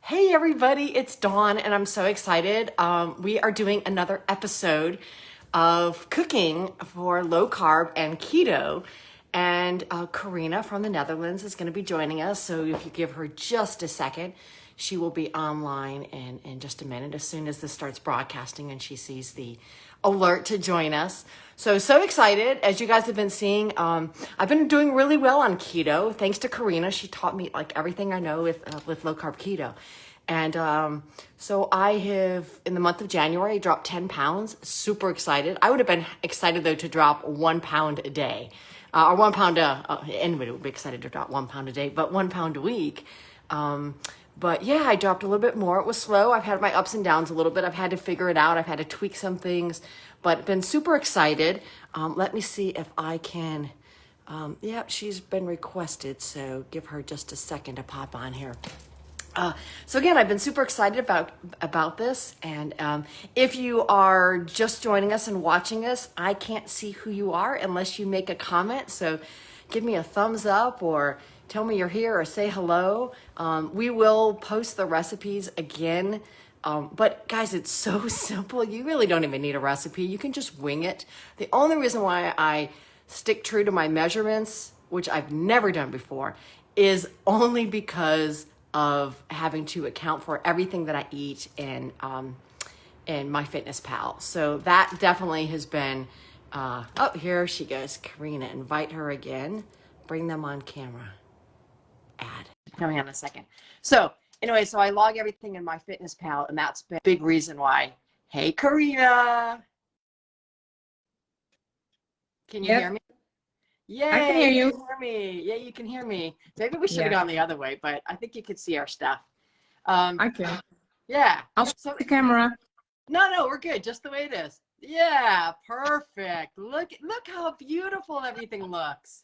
Hey everybody, it's Dawn and I'm so excited. We are doing another episode of cooking for low carb and keto. And Carina from the Netherlands is going to be joining us. So if you give her just a second, she will be online in just a minute as soon as this starts broadcasting and she sees the alert to join us. So excited. As you guys have been seeing, I've been doing really well on keto thanks to Carina. She taught me like everything I know with low carb keto. And so I have, in the month of January, dropped 10 pounds. Super excited. I would have been excited though to drop 1 pound a day, or 1 pound. Anybody would be excited to drop 1 pound a day, but 1 pound a week. But yeah, I dropped a little bit more. It was slow. I've had my ups and downs a little bit. I've had to figure it out. I've had to tweak some things, but been super excited. Let me see if I can. Yeah, she's been requested, so give her just a second to pop on here. So again, I've been super excited about this. And if you are just joining us and watching us, I can't see who you are unless you make a comment. So give me a thumbs up or tell me you're here or say hello. We will post the recipes again. But guys, it's so simple. You really don't even need a recipe. You can just wing it. The only reason why I stick true to my measurements, which I've never done before, is only because of having to account for everything that I eat in MyFitnessPal. So that definitely has been, oh, here she goes, Carina, invite her again, bring them on camera, add, coming on a second. So anyway, so I log everything in MyFitnessPal and that's been a big reason why. Hey, Carina. Can you hear me? Yay, I can hear you. You can hear me. Yeah, you can hear me. Maybe we should have gone the other way, but I think you could see our stuff. I can. Yeah. I'll switch the camera. No, we're good. Just the way it is. Yeah, perfect. Look how beautiful everything looks.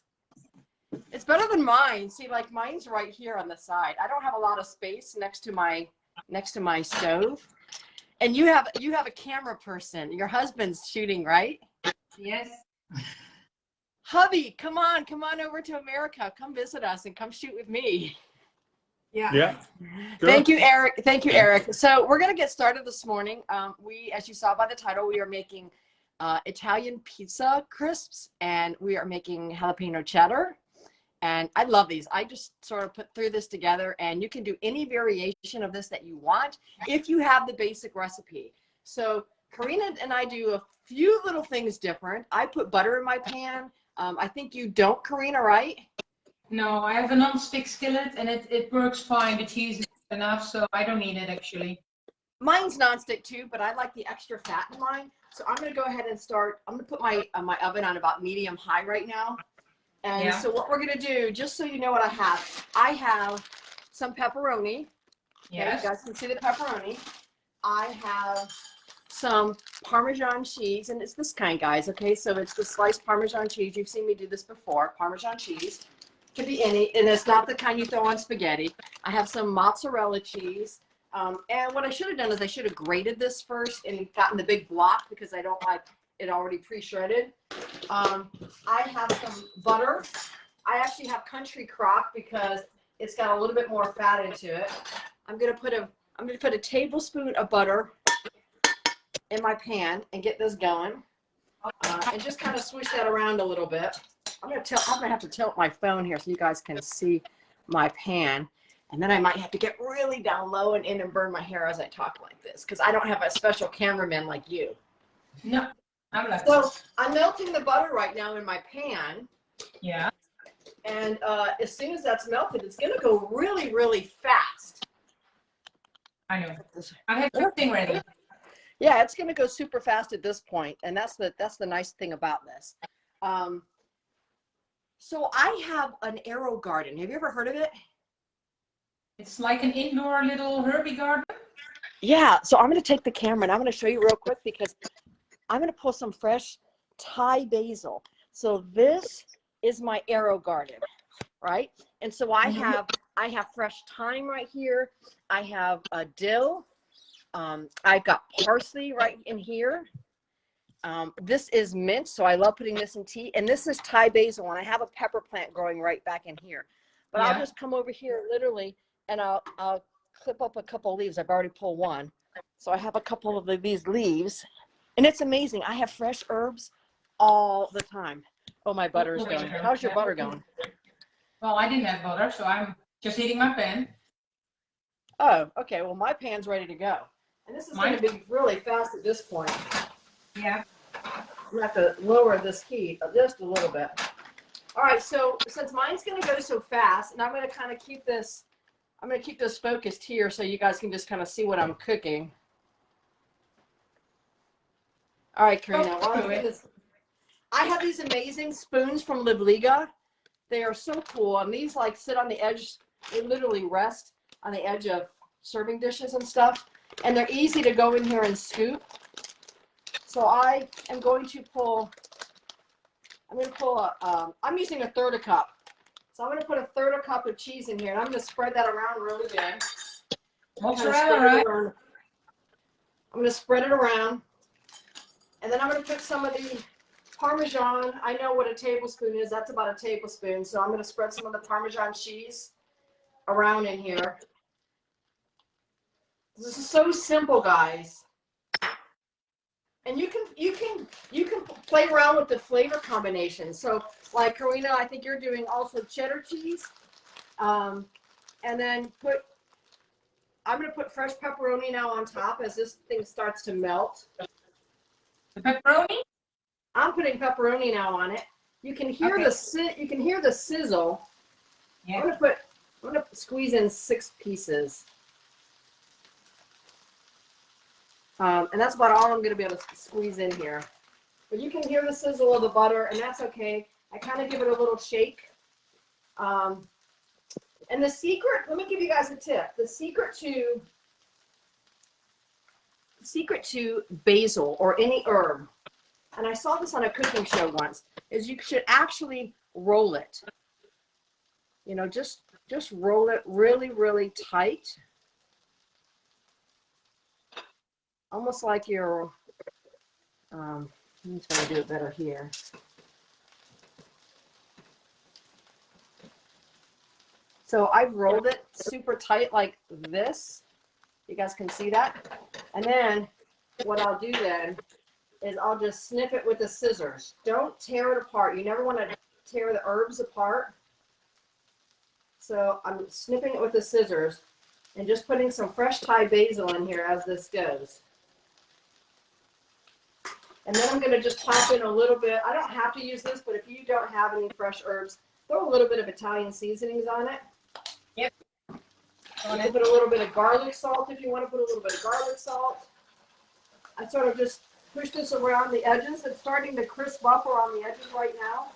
It's better than mine. See, like mine's right here on the side. I don't have a lot of space next to my stove. And you have a camera person. Your husband's shooting, right? Yes. Hubby, come on over to America. Come visit us and come shoot with me. Yeah. Sure. Thank you, Eric. So we're going to get started this morning. We, as you saw by the title, we are making Italian pizza crisps, and we are making jalapeno cheddar. And I love these. I just sort of threw this together, and you can do any variation of this that you want if you have the basic recipe. So Carina and I do a few little things different. I put butter in my pan. I think you don't, Carina, right? No, I have a non-stick skillet and it works fine. The cheese is enough, so I don't need it actually. Mine's non-stick too, but I like the extra fat in mine. So I'm going to go ahead and start. I'm going to put my oven on about medium high right now. And so what we're going to do, just so you know what I have some pepperoni. Yes. Okay, you guys can see the pepperoni. I have some Parmesan cheese, and it's this kind, guys. Okay, so it's the sliced Parmesan cheese. You've seen me do this before. Parmesan cheese. Could be any, and it's not the kind you throw on spaghetti. I have some mozzarella cheese. And what I should have done is I should have grated this first and gotten the big block because I don't like it already pre-shredded. I have some butter. I actually have country crock because it's got a little bit more fat into it. I'm gonna put a tablespoon of butter in my pan and get this going, and just kind of swish that around a little bit. I'm gonna have to tilt my phone here so you guys can see my pan, and then I might have to get really down low and in and burn my hair as I talk like this because I don't have a special cameraman like you. No, I'm like so I'm melting the butter right now in my pan. Yeah. And as soon as that's melted, it's gonna go really, really fast. I know. I have everything ready. Yeah, it's gonna go super fast at this point, and that's the nice thing about this. So I have an arrow garden. Have you ever heard of it? It's like an indoor little herby garden. Yeah, so I'm going to take the camera and I'm going to show you real quick because I'm going to pull some fresh Thai basil. So this is my arrow garden, right? And so I have fresh thyme right here. I have a dill. I've got parsley right in here. This is mint, so I love putting this in tea. And this is Thai basil, and I have a pepper plant growing right back in here. But I'll just come over here literally, and I'll clip up a couple of leaves. I've already pulled one. So I have a couple of these leaves. And it's amazing. I have fresh herbs all the time. Oh, my butter's going. How's your butter going? Well, I didn't have butter, so I'm just heating my pan. Oh, okay. Well, my pan's ready to go. And this is going to be really fast at this point. Yeah. I'm going to have to lower this heat just a little bit. All right, so since mine's going to go so fast, and I'm going to kind of keep this, I'm going to keep this focused here so you guys can just kind of see what I'm cooking. All right, Carina. I have these amazing spoons from Libliga. They are so cool, and these like sit on the edge. They literally rest on the edge of serving dishes and stuff, and they're easy to go in here and scoop. So I am going to pull. I'm going to pull a. I'm using a third a cup, so I'm going to put a third a cup of cheese in here, and I'm going to spread that around really good. Mozzarella, right? I'm going to spread it around, and then I'm going to put some of the Parmesan. I know what a tablespoon is. That's about a tablespoon. So I'm going to spread some of the Parmesan cheese around in here. This is so simple, guys. And you can play around with the flavor combinations. So like Carina, I think you're doing also cheddar cheese. And then I'm going to put fresh pepperoni now on top as this thing starts to melt. The pepperoni? I'm putting pepperoni now on it. You can hear the sizzle. Yeah. I'm gonna squeeze in 6 pieces. And that's about all I'm gonna be able to squeeze in here. But you can hear the sizzle of the butter, and that's okay. I kind of give it a little shake. And the secret, let me give you guys a tip. The secret to basil or any herb, and I saw this on a cooking show once, is you should actually roll it. You know, just roll it really, really tight. Almost like you're, let me try to do it better here. So I've rolled it super tight like this. You guys can see that. And then what I'll do then is I'll just snip it with the scissors. Don't tear it apart. You never want to tear the herbs apart. So I'm snipping it with the scissors and just putting some fresh Thai basil in here as this goes. And then I'm going to just pop in a little bit. I don't have to use this, but if you don't have any fresh herbs, throw a little bit of Italian seasonings on it. Yep. You can put a little bit of garlic salt if you want to put a little bit of garlic salt. I sort of just push this around the edges. It's starting to crisp up around the edges right now.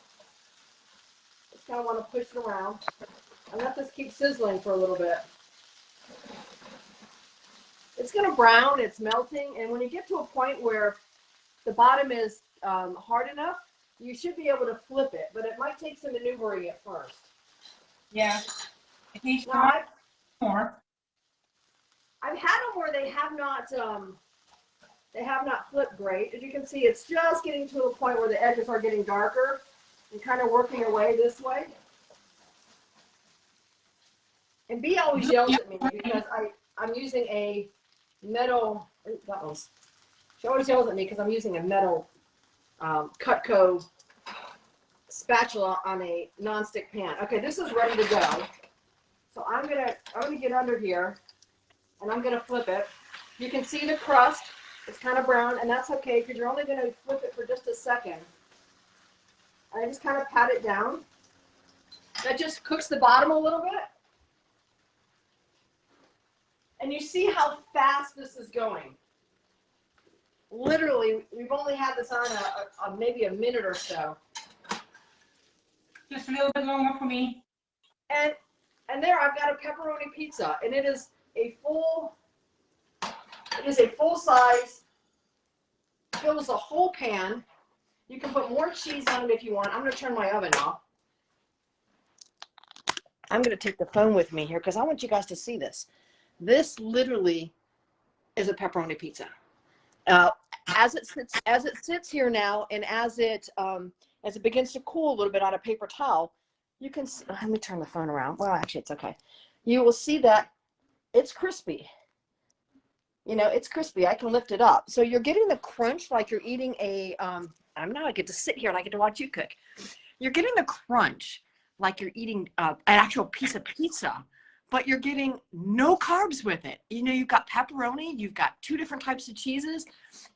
Just kind of want to push it around. And let this keep sizzling for a little bit. It's going to brown, it's melting, and when you get to a point where the bottom is hard enough, you should be able to flip it, but it might take some maneuvering at first. Yeah, it needs more. I've had them where they have not flipped great. As you can see, it's just getting to a point where the edges are getting darker and kind of working away this way. And B always yells at me because I'm using a metal, she always yells at me because I'm using a metal Cutco spatula on a nonstick pan. Okay, this is ready to go. So I'm gonna get under here and I'm gonna flip it. You can see the crust, it's kind of brown, and that's okay because you're only gonna flip it for just a second. And I just kind of pat it down. That just cooks the bottom a little bit. And you see how fast this is going. Literally, we've only had this on maybe a minute or so. Just a little bit longer for me. And there I've got a pepperoni pizza, and it is a full size, fills the whole pan. You can put more cheese on it if you want. I'm going to turn my oven off. I'm going to take the phone with me here because I want you guys to see this. This literally is a pepperoni pizza. As it sits here now, and as it begins to cool a little bit on a paper towel, you can see, let me turn the phone around. Well, actually, it's okay. You will see that it's crispy. You know, it's crispy. I can lift it up. So you're getting the crunch like you're eating a, now I get to sit here and I get to watch you cook. You're getting the crunch like you're eating an actual piece of pizza, but you're getting no carbs with it. You know, you've got pepperoni, you've got 2 different types of cheeses,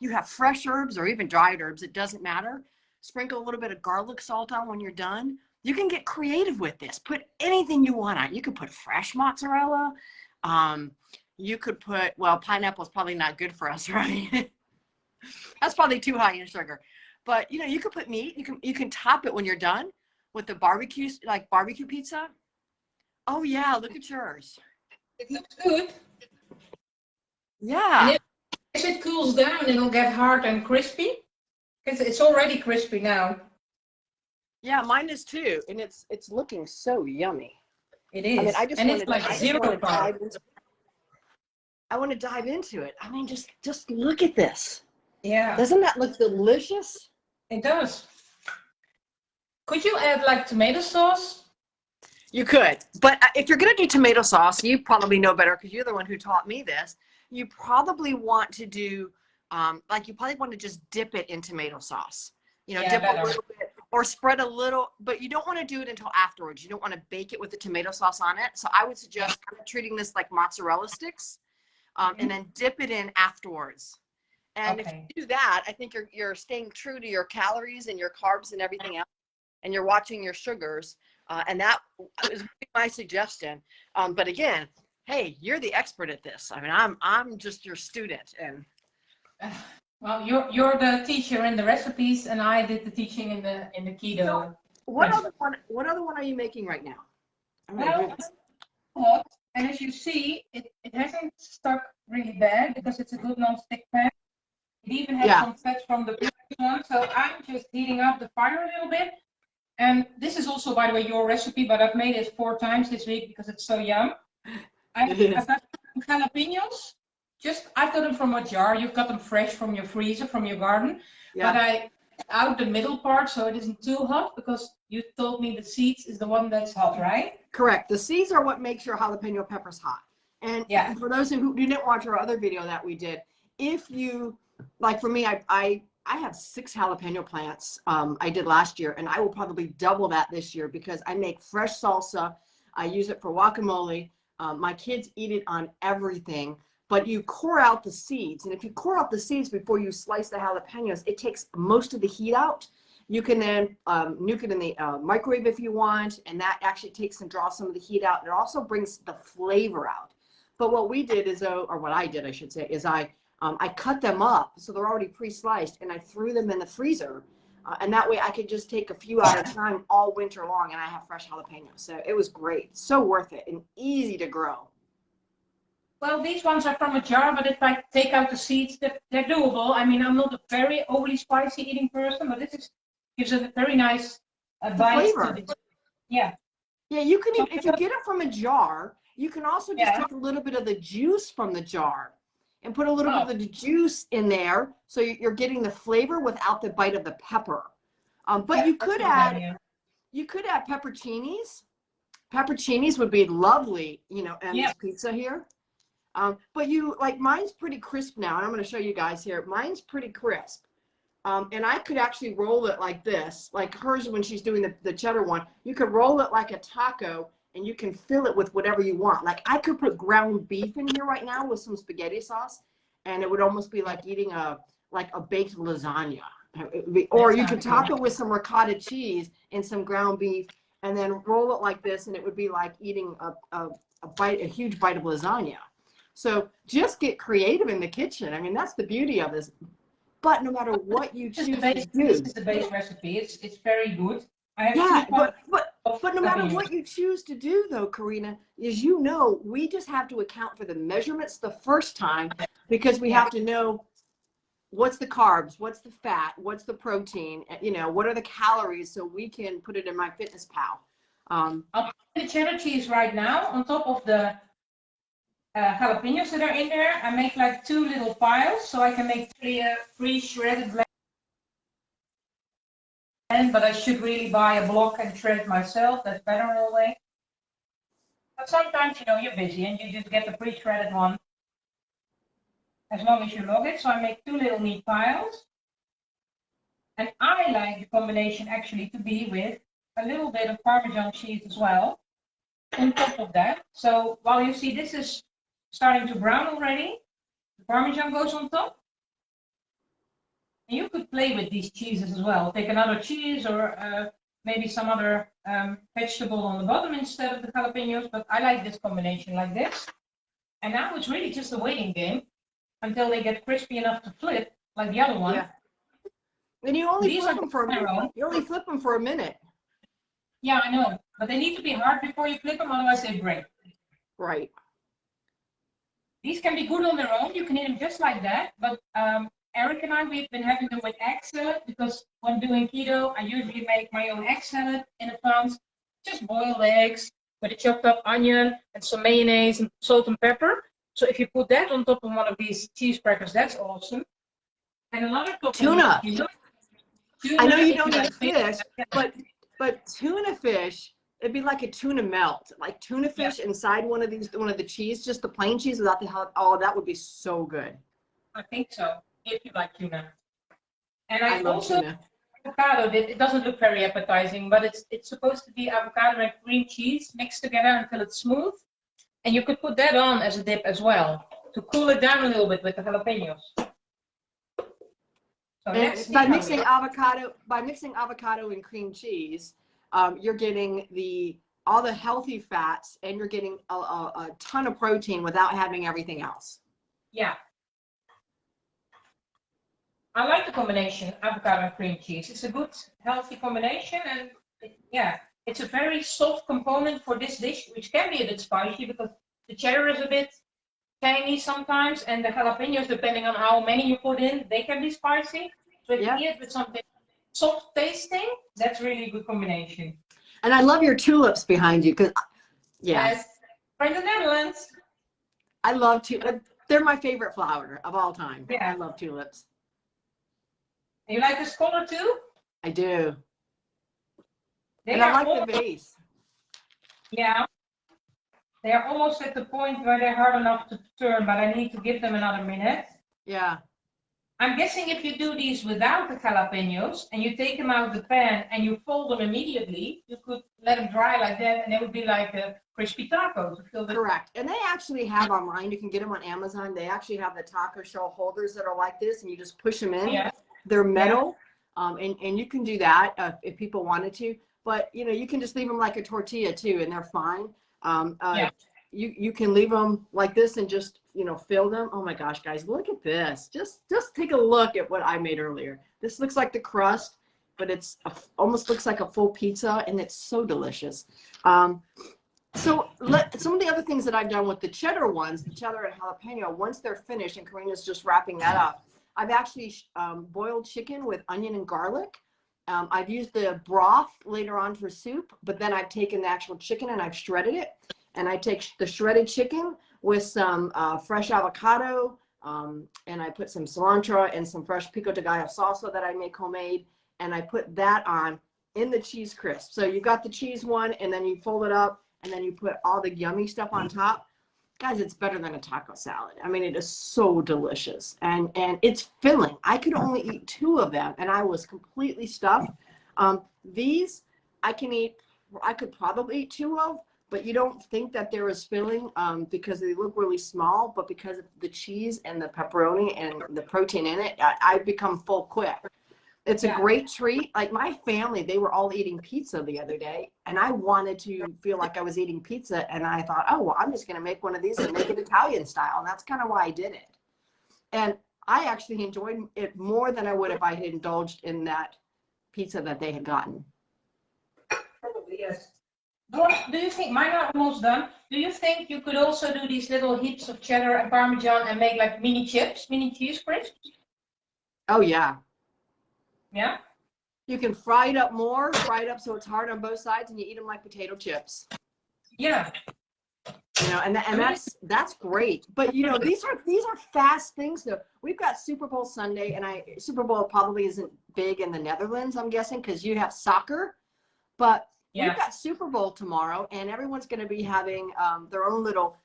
you have fresh herbs or even dried herbs, it doesn't matter. Sprinkle a little bit of garlic salt on when you're done. You can get creative with this. Put anything you want on. You could put fresh mozzarella. You could put, well, pineapple is probably not good for us, right? That's probably too high in sugar. But, you know, you could put meat. You can top it when you're done with the barbecue, like barbecue pizza. Oh, yeah, look at yours. It looks good. Yeah. And if it cools down, it'll get hard and crispy. It's already crispy now. Yeah, mine is too. And it's looking so yummy. It is. I mean, I just and want it's like to zero carb. I want to dive into it. I mean, just look at this. Yeah. Doesn't that look delicious? It does. Could you add like tomato sauce? You could, but if you're going to do tomato sauce, you probably know better because you're the one who taught me this. You probably want to do, you probably want to just dip it in tomato sauce. You know, Yeah, dip better. a little bit or spread a little, but you don't want to do it until afterwards. You don't want to bake it with the tomato sauce on it. So I would suggest kind of treating this like mozzarella sticks, and then dip it in afterwards. And if you do that, I think you're staying true to your calories and your carbs and everything else, and you're watching your sugars. And that is my suggestion. But again, hey, you're the expert at this. I mean, I'm just your student. And well, you're the teacher in the recipes, and I did the teaching in the keto. So what other one are you making right now? Well, hot, and as you see, it hasn't stuck really bad because it's a good non-stick pan. It even has some fat from the previous one, so I'm just heating up the fire a little bit. And this is also, by the way, your recipe, but I've made it 4 times this week because it's so yum. I've got jalapenos. I've got them from a jar. You've got them fresh from your freezer, from your garden. Yeah. But I out the middle part so it isn't too hot because you told me the seeds is the one that's hot, right? Correct. The seeds are what makes your jalapeno peppers hot. And for those who didn't watch our other video that we did, if you, like for me, I have 6 jalapeno plants I did last year, and I will probably double that this year because I make fresh salsa. I use it for guacamole. My kids eat it on everything, but you core out the seeds. And if you core out the seeds before you slice the jalapenos, it takes most of the heat out. You can then nuke it in the microwave if you want, and that actually takes and draws some of the heat out. And it also brings the flavor out. But what we did is, or what I did, I should say, is I cut them up so they're already pre-sliced, and I threw them in the freezer, and that way I could just take a few at a time all winter long, and I have fresh jalapenos. So it was great, so worth it, and easy to grow. Well, these ones are from a jar, but if I take out the seeds, they're doable. I mean, I'm not a very overly spicy eating person, but this gives it a very nice bite. Flavor. Yeah. Yeah, you can, if you get it from a jar, you can also just take a little bit of the juice from the jar and put a little bit of the juice in there, so you're getting the flavor without the bite of the pepper. But you could add pepperoncinis. Pepperoncinis would be lovely, you know, and this pizza here. But mine's pretty crisp now, and I'm going to show you guys here. Mine's pretty crisp. And I could actually roll it like this, like hers when she's doing the cheddar one. You could roll it like a taco, and you can fill it with whatever you want. Like I could put ground beef in here right now with some spaghetti sauce, and it would almost be like eating a baked lasagna. Or you could top it with some ricotta cheese and some ground beef, and then roll it like this, and it would be like eating a huge bite of lasagna. So just get creative in the kitchen. I mean, that's the beauty of this. But no matter what you choose to do, this is the base recipe. It's very good. But no matter what you choose to do, though, Carina, as you know, we just have to account for the measurements the first time, because we have to know what's the carbs, what's the fat, what's the protein, you know, what are the calories, so we can put it in MyFitnessPal. I'll put the cheddar cheese right now on top of the jalapenos that are in there. I make like 2 little piles, so I can make 3 shredded blend, but I should really buy a block and shred it myself. That's better in a way. But sometimes, you know, you're busy and you just get the pre-shredded one as long as you log it. So I make 2 little neat piles. And I like the combination actually to be with a little bit of Parmesan cheese as well on top of that. So while you see this is starting to brown already, the Parmesan goes on top. And you could play with these cheeses as well. Take another cheese or maybe some other vegetable on the bottom instead of the jalapenos. But I like this combination like this. And now it's really just a waiting game until they get crispy enough to flip, like the other one. Yeah. And you only flip them for a minute. You only flip them for a minute. Yeah, I know. But they need to be hard before you flip them, otherwise they break. Right. These can be good on their own. You can eat them just like that. But Eric and I, we've been having them with egg salad because when doing keto, I usually make my own egg salad in advance. Just boiled eggs with a chopped up onion and some mayonnaise and salt and pepper. So if you put that on top of one of these cheese crackers, that's awesome. And another tuna. I know you don't eat fish, but tuna fish, it'd be like a tuna melt, like tuna fish inside one of the cheese, just the plain cheese without the hell. Oh, that would be so good. I think so, if you like tuna. And I love also tuna. Avocado. It doesn't look very appetizing, but it's supposed to be avocado and cream cheese mixed together until it's smooth. And you could put that on as a dip as well to cool it down a little bit with the jalapenos. So by mixing avocado and cream cheese, you're getting all the healthy fats, and you're getting a ton of protein without having everything else. Yeah. I like the combination avocado and cream cheese. It's a good, healthy combination, and it's a very soft component for this dish, which can be a bit spicy because the cheddar is a bit tangy sometimes, and the jalapenos, depending on how many you put in, they can be spicy. So if you eat it with something soft tasting, that's really a good combination. And I love your tulips behind you, because Yes, from the Netherlands. I love tulips. They're my favorite flower of all time. Yeah. I love tulips. You like this color too? I do. And I like the vase. Yeah. They are almost at the point where they're hard enough to turn, but I need to give them another minute. Yeah. I'm guessing if you do these without the jalapenos and you take them out of the pan and you fold them immediately, you could let them dry like that and they would be like a crispy taco. Correct. And they actually have online, you can get them on Amazon. They actually have the taco shell holders that are like this, and you just push them in. Yeah. They're metal, and you can do that if people wanted to. But, you know, you can just leave them like a tortilla too, and they're fine. You can leave them like this and just, you know, fill them. Oh my gosh, guys, look at this. Just take a look at what I made earlier. This looks like the crust, but it's almost looks like a full pizza, and it's so delicious. So some of the other things that I've done with the cheddar ones, the cheddar and jalapeno, once they're finished, and Carina's just wrapping that up, I've actually boiled chicken with onion and garlic. I've used the broth later on for soup, but then I've taken the actual chicken and I've shredded it. And I take the shredded chicken with some fresh avocado, and I put some cilantro and some fresh pico de gallo salsa that I make homemade, and I put that on in the cheese crisp. So you got the cheese one, and then you fold it up, and then you put all the yummy stuff on top. Guys, it's better than a taco salad. I mean, it is so delicious, and it's filling. I could only eat 2 of them, and I was completely stuffed. These I could probably eat 2 of, but you don't think that they're as filling because they look really small, but because of the cheese and the pepperoni and the protein in it, I become full quick. It's a great treat. Like my family, they were all eating pizza the other day, and I wanted to feel like I was eating pizza, and I thought, oh, well, I'm just going to make one of these and make it Italian style, and that's kind of why I did it. And I actually enjoyed it more than I would if I had indulged in that pizza that they had gotten. Probably, yes. Do you think, mine are almost done, do you think you could also do these little heaps of cheddar and Parmesan and make like mini chips, mini cheese crisps? Oh, yeah. Yeah? You can fry it up more, fry it up so it's hard on both sides, and you eat them like potato chips. Yeah. You know, and that's great. But, you know, these are fast things, though. We've got Super Bowl Sunday, and Super Bowl probably isn't big in the Netherlands, I'm guessing, because you have soccer. But we've got Super Bowl tomorrow, and everyone's going to be having their own little,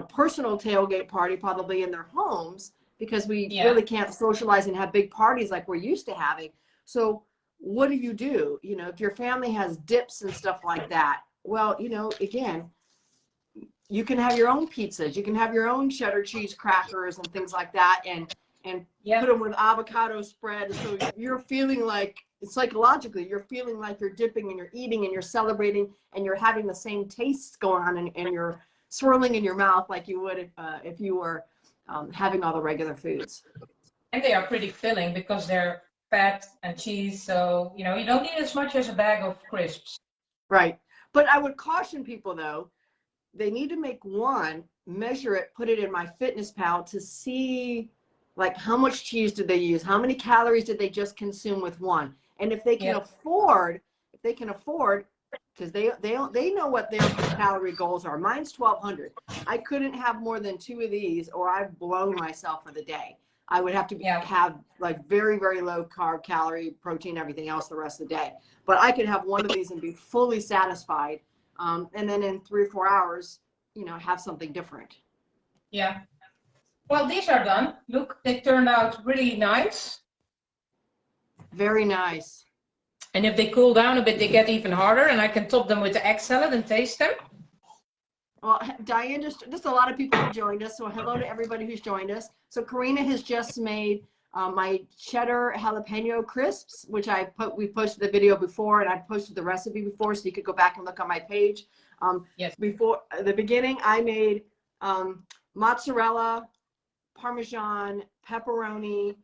personal tailgate party probably in their homes, because we really can't socialize and have big parties like we're used to having. So what do? If your family has dips and stuff like that, well, again, you can have your own pizzas, you can have your own cheddar cheese crackers and things like that, and put them with avocado spread. So you're feeling like, psychologically, you're feeling like you're dipping and you're eating and you're celebrating and you're having the same tastes going on, and you're swirling in your mouth like you would if you were having all the regular foods. And they are pretty filling because they're fat and cheese. So, you don't need as much as a bag of crisps. Right. But I would caution people, though, they need to make one, measure it, put it in MyFitnessPal to see like how much cheese did they use, how many calories did they just consume with one, and if they can afford, because they know what their calorie goals are. Mine's 1,200. I couldn't have more than 2 of these, or I've blown myself for the day. I would have to have like very, very low carb, calorie, protein, everything else the rest of the day. But I could have one of these and be fully satisfied. And then in 3 or 4 hours, have something different. Yeah. Well, these are done. Look, they turned out really nice. Very nice. And if they cool down a bit, they get even harder, and I can top them with the egg salad and taste them. Well, Diane, just a lot of people have joined us, so hello to everybody who's joined us. So Carina has just made my cheddar jalapeno crisps, which we posted the video before, and I posted the recipe before, so you could go back and look on my page. Before the beginning, I made mozzarella, parmesan, pepperoni,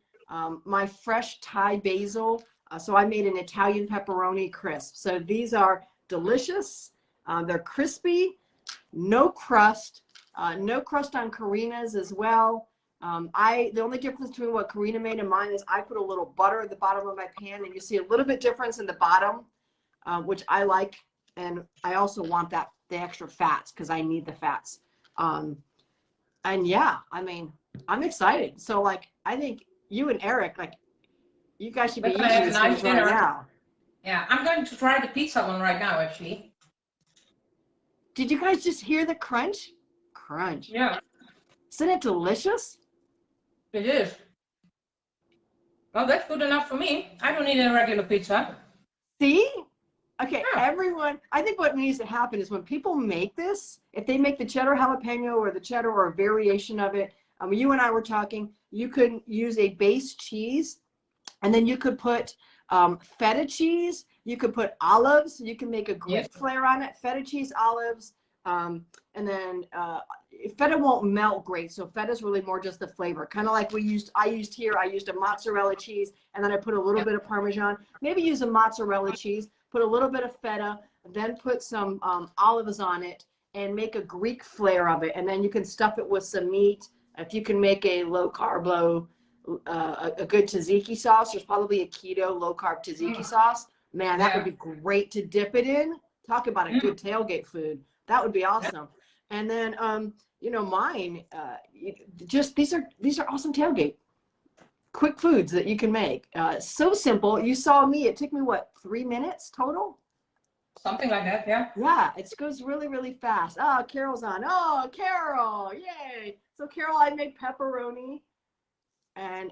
my fresh Thai basil. So I made an Italian pepperoni crisp. So these are delicious. They're crispy, no crust on Carina's as well. The only difference between what Carina made and mine is I put a little butter at the bottom of my pan, and you see a little bit difference in the bottom, which I like. And I also want the extra fats because I need the fats. And yeah, I mean, I'm excited. So like, I think you and Eric, like, you guys should be eating these things right now. Yeah, I'm going to try the pizza one right now, actually. Did you guys just hear the crunch? Crunch. Yeah. Isn't it delicious? It is. Well, that's good enough for me. I don't need a regular pizza. See? Okay, everyone, I think what needs to happen is when people make this, if they make the cheddar jalapeno or the cheddar or a variation of it, you and I were talking, you could use a base cheese, and then you could put feta cheese, you could put olives, you can make a Greek flair on it, feta cheese, olives, and then feta won't melt great, so feta is really more just the flavor, kind of like I used a mozzarella cheese, and then I put a little bit of Parmesan, maybe use a mozzarella cheese, put a little bit of feta, then put some olives on it, and make a Greek flair of it, and then you can stuff it with some meat. If you can make a low carb, a good tzatziki sauce, there's probably a keto low carb tzatziki sauce. Man, that would be great to dip it in. Talk about a good tailgate food. That would be awesome. And then, mine, just these are awesome tailgate quick foods that you can make. So simple. You saw me. It took me, what, 3 minutes total? Something like that, yeah. Yeah, it goes really, really fast. Oh, Carol's on. Oh, Carol, yay. So Carol, I made pepperoni, and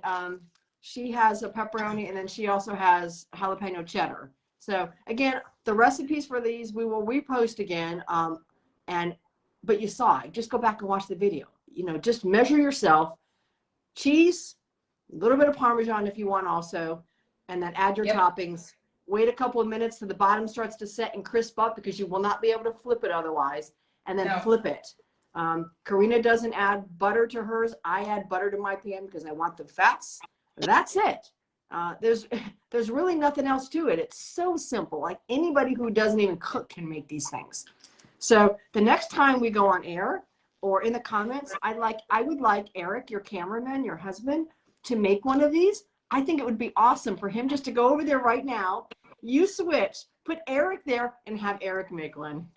she has a pepperoni, and then she also has jalapeno cheddar. So again, the recipes for these we will repost again. But you saw it. Just go back and watch the video. Just measure yourself. Cheese, a little bit of Parmesan if you want also, and then add your toppings. Wait a couple of minutes till the bottom starts to set and crisp up, because you will not be able to flip it otherwise, and then flip it. Carina doesn't add butter to hers. I add butter to my pan because I want the fats. That's it. There's really nothing else to it. It's so simple. Like anybody who doesn't even cook can make these things. So the next time we go on air or in the comments, I would like Eric, your cameraman, your husband, to make one of these. I think it would be awesome for him just to go over there right now. You switch, put Eric there, and have Eric make one.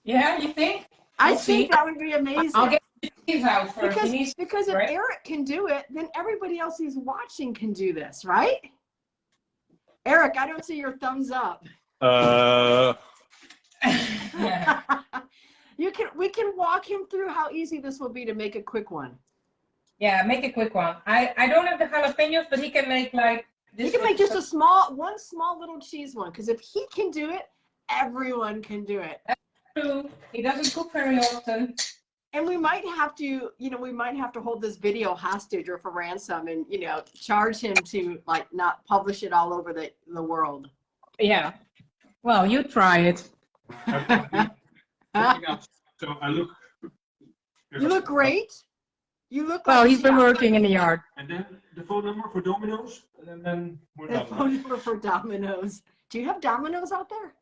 Yeah, you think? I think that would be amazing. I'll get these out first. Because if Eric can do it, then everybody else who's watching can do this, right? Eric, I don't see your thumbs up. We can walk him through how easy this will be to make a quick one. Yeah, make a quick one. I don't have the jalapenos, but he can make like this. He can make just one small little cheese one, because if he can do it, everyone can do it. That's true. He doesn't cook very often. And we might have to, hold this video hostage or for ransom and, charge him to like not publish it all over the world. Yeah. Well, you try it. So I look. You look great. You look Well, like he's been working in the yard. And then the phone number for Domino's, and then we're the done. phone number for Domino's. Do you have Domino's out there?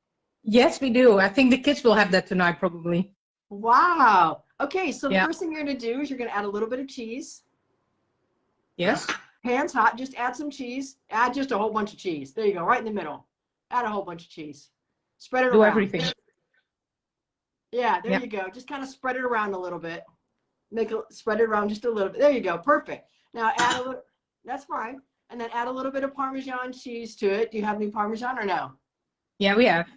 Yes, we do. I think the kids will have that tonight, probably. Wow. Okay, so the first thing you're going to do is you're going to add a little bit of cheese. Yes. Pan's hot. Just add some cheese. Add just a whole bunch of cheese. There you go, right in the middle. Add a whole bunch of cheese. Spread it around. Do everything. Yeah, there you go. Just kind of spread it around a little bit. Spread it around just a little bit. There you go. Perfect. Now add a little. That's fine. And then add a little bit of Parmesan cheese to it. Do you have any Parmesan or no? Yeah, we have.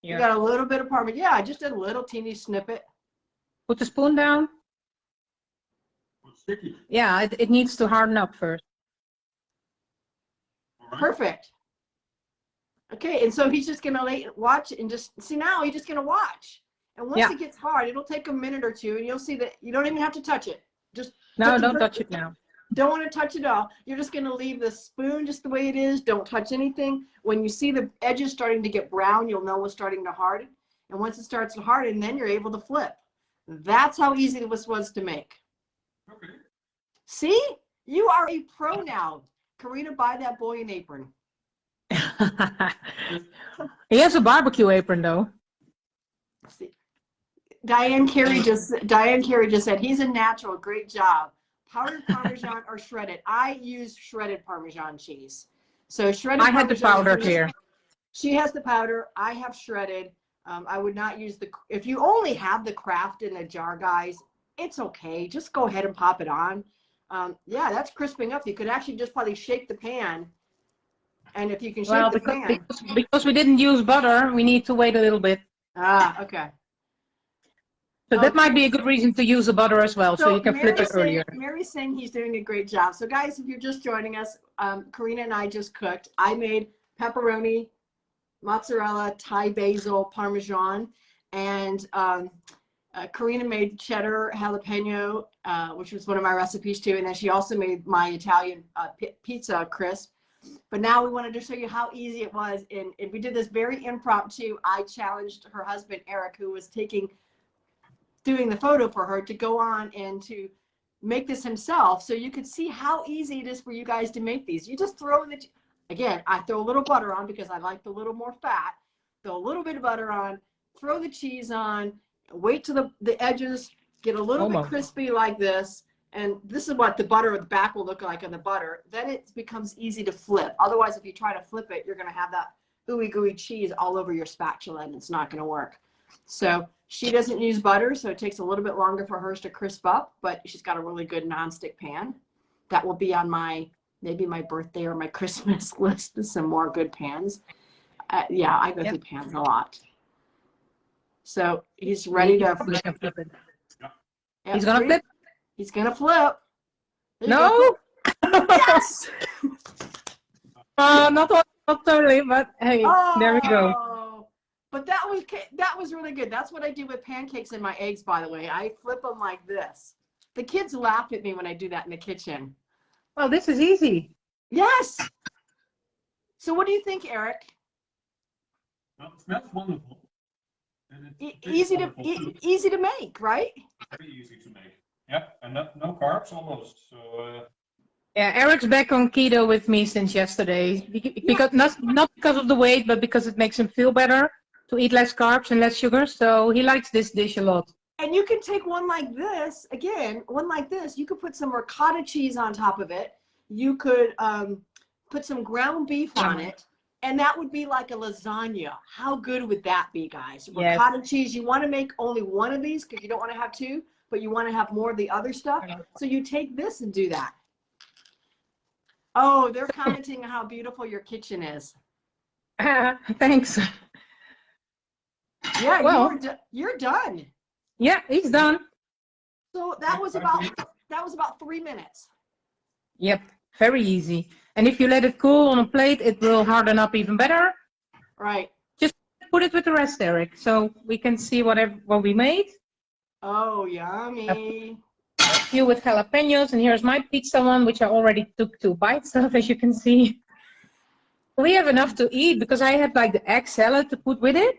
You got a little bit of Parmesan. Yeah, just a little teeny snippet. Put the spoon down. It's sticky. Yeah, it needs to harden up first. All right. Perfect. Okay, and so he's just gonna watch and just see now. He's just gonna watch. And once it gets hard, it'll take a minute or two, and you'll see that you don't even have to touch it. Just No, don't touch it now. Don't want to touch it all. You're just going to leave the spoon just the way it is. Don't touch anything. When you see the edges starting to get brown, you'll know it's starting to harden. And once it starts to harden, then you're able to flip. That's how easy this was to make. Okay. See? You are a pro now. Carina, buy that boy an apron. He has a barbecue apron, though. See? Diane Carey just said, he's a natural. Great job. Powdered Parmesan or shredded? I use shredded Parmesan cheese. So shredded I had the powder here. She has the powder. I have shredded. I would not use if you only have the Kraft in a jar, guys, it's okay. Just go ahead and pop it on. Yeah, that's crisping up. You could actually just probably shake the pan. And if you can shake the pan. Because we didn't use butter, we need to wait a little bit. Ah, okay. So that might be a good reason to use the butter as well, so you can flip it earlier. Mary's saying he's doing a great job. So guys, if you're just joining us, Carina and I just cooked. I made pepperoni, mozzarella, Thai basil, Parmesan, and Carina made cheddar jalapeno, which was one of my recipes too. And then she also made my Italian pizza crisp. But now we wanted to show you how easy it was. And we did this very impromptu. I challenged her husband, Eric, who was doing the photo for her, to go on and to make this himself, so you could see how easy it is for you guys to make these. You just throw again, I throw a little butter on because I like a little more fat. Throw a little bit of butter on, throw the cheese on, wait till the edges get a little bit crispy like this, and this is what the butter at the back will look like on the butter. Then it becomes easy to flip. Otherwise, if you try to flip it, you're going to have that ooey gooey cheese all over your spatula, and it's not going to work. So she doesn't use butter, so it takes a little bit longer for hers to crisp up, but she's got a really good nonstick pan. That will be on maybe my birthday or my Christmas list with some more good pans. Yeah, I go through pans a lot. So he's ready to flip it. Yep, he's gonna flip. He's gonna flip. No. Yes. Not totally, but hey, there we go. But that was really good. That's what I do with pancakes and my eggs, by the way. I flip them like this. The kids laugh at me when I do that in the kitchen. Well, this is easy. Yes. So what do you think, Eric? Well, it smells wonderful. And Easy to make, right? Very easy to make. Yeah, and no carbs almost. So. Yeah, Eric's back on keto with me since yesterday. Because not because of the weight, but because it makes him feel better to eat less carbs and less sugar. So he likes this dish a lot. And you can take one like this, you could put some ricotta cheese on top of it. You could put some ground beef on it, and that would be like a lasagna. How good would that be, guys? Yes. Ricotta cheese, you want to make only one of these because you don't want to have two, but you want to have more of the other stuff. So you take this and do that. Oh, they're commenting how beautiful your kitchen is. Thanks. Yeah, Well, you're done. yeah, it's done. So that was about 3 minutes. Yep, very easy. And if you let it cool on a plate, it will harden up even better. Right. Just put it with the rest, Eric, so we can see what we made. Oh, yummy. A few with jalapenos, and here's my pizza one, which I already took 2 bites of, as you can see. We have enough to eat because I had like the egg salad to put with it.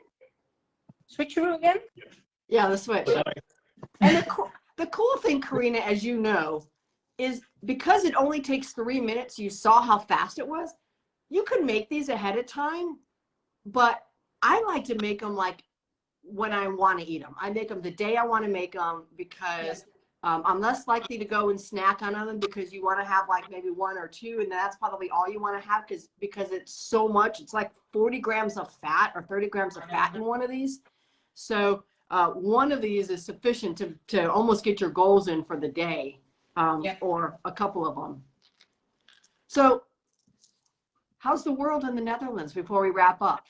Switcheroo again? Yeah, the switch. And the cool thing, Carina, as you know, is because it only takes 3 minutes, you saw how fast it was. You could make these ahead of time, but I like to make them like when I want to eat them. I make them the day I want to make them because I'm less likely to go and snack on them because you want to have like maybe 1 or 2, and that's probably all you want to have because it's so much. It's like 40 grams of fat or 30 grams of fat in one of these. So one of these is sufficient to almost get your goals in for the day, or a couple of them. So how's the world in the Netherlands before we wrap up?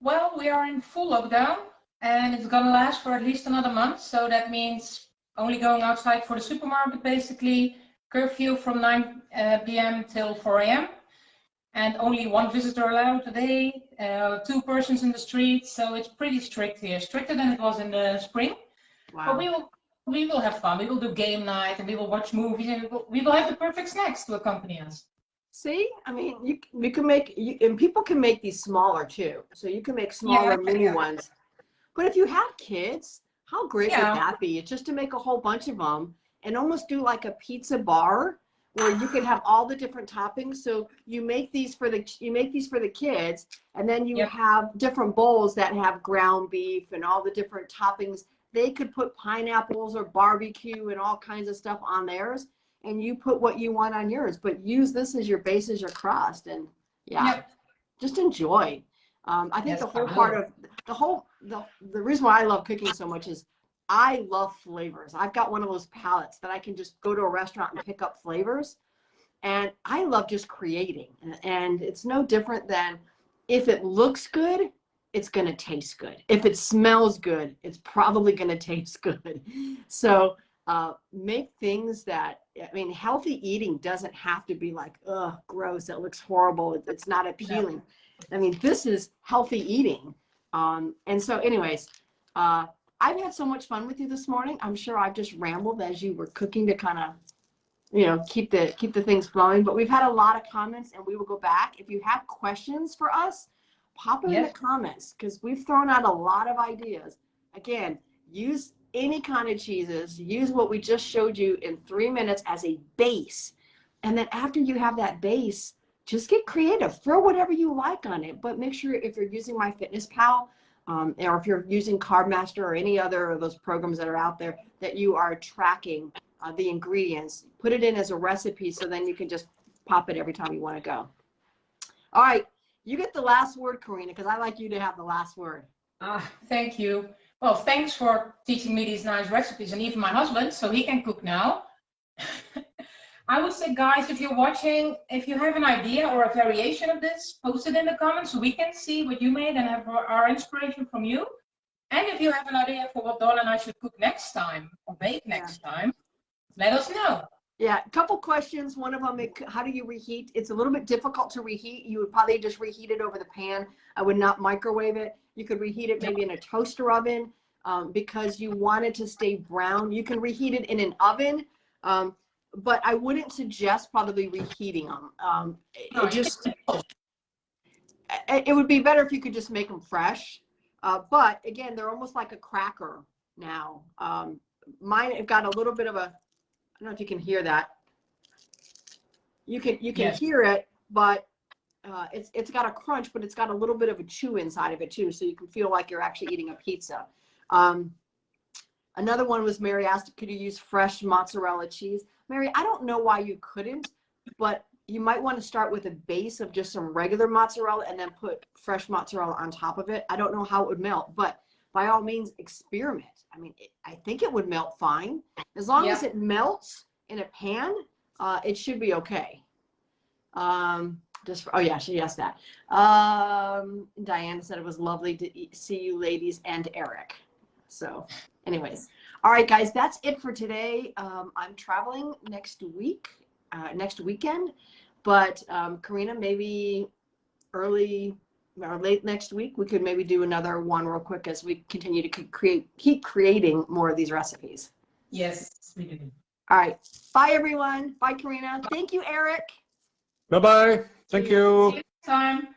Well, we are in full lockdown and it's gonna last for at least another month. So that means only going outside for the supermarket, basically, curfew from 9 p.m. till 4 a.m. and only 1 visitor allowed a day, 2 persons in the street. So it's pretty strict here, stricter than it was in the spring. Wow. But we will have fun. We will do game night and we will watch movies and we will have the perfect snacks to accompany us. See, I mean, you can make, and people can make these smaller too. So you can make smaller mini ones. But if you have kids, how great would that be? It's just to make a whole bunch of them and almost do like a pizza bar where you can have all the different toppings. So you make these for the kids, and then you have different bowls that have ground beef and all the different toppings. They could put pineapples or barbecue and all kinds of stuff on theirs, and you put what you want on yours, but use this as your base, as your crust, and just enjoy. I think the whole part of the reason why I love cooking so much is I love flavors. I've got one of those palettes that I can just go to a restaurant and pick up flavors, and I love just creating. And it's no different than if it looks good, it's going to taste good. If it smells good, it's probably going to taste good. So make things that, I mean, healthy eating doesn't have to be like, ugh, gross, that looks horrible, it's not appealing. No. I mean, this is healthy eating. And so anyways, I've had so much fun with you this morning. I'm sure I've just rambled as you were cooking to kind of, you know, keep the things flowing, but we've had a lot of comments and we will go back. If you have questions for us, pop them in the comments, because we've thrown out a lot of ideas. Again, use any kind of cheeses, use what we just showed you in 3 minutes as a base. And then after you have that base, just get creative, throw whatever you like on it, but make sure if you're using MyFitnessPal, or if you're using CarbMaster or any other of those programs that are out there, that you are tracking the ingredients. Put it in as a recipe so then you can just pop it every time you want to go. All right, you get the last word, Carina, because I like you to have the last word. Thank you. Well, thanks for teaching me these nice recipes, and even my husband, so he can cook now. I would say, guys, if you're watching, if you have an idea or a variation of this, post it in the comments so we can see what you made and have our inspiration from you. And if you have an idea for what Dawn and I should cook next time or bake next time, let us know. Yeah, a couple questions. One of them, how do you reheat? It's a little bit difficult to reheat. You would probably just reheat it over the pan. I would not microwave it. You could reheat it maybe in a toaster oven because you want it to stay brown. You can reheat it in an oven. But I wouldn't suggest probably reheating them. It would be better if you could just make them fresh. But again, they're almost like a cracker now. Mine have got a little bit of a, I don't know if you can hear that. You can hear it, but it's got a crunch, but it's got a little bit of a chew inside of it too, so you can feel like you're actually eating a pizza. Another one was Mary asked, could you use fresh mozzarella cheese? Mary, I don't know why you couldn't, but you might want to start with a base of just some regular mozzarella and then put fresh mozzarella on top of it. I don't know how it would melt, but by all means, experiment. I mean, I think it would melt fine. As long as it melts in a pan, it should be okay. Just for, oh yeah, she asked that. Diane said it was lovely to see you ladies and Eric. So anyways, all right, guys, that's it for today. I'm traveling next weekend, but Carina, maybe early or late next week, we could maybe do another one real quick as we continue to keep creating more of these recipes. Yes, we do. All right. Bye, everyone. Bye, Carina. Thank you, Eric. Bye-bye. Thank you. See you next time.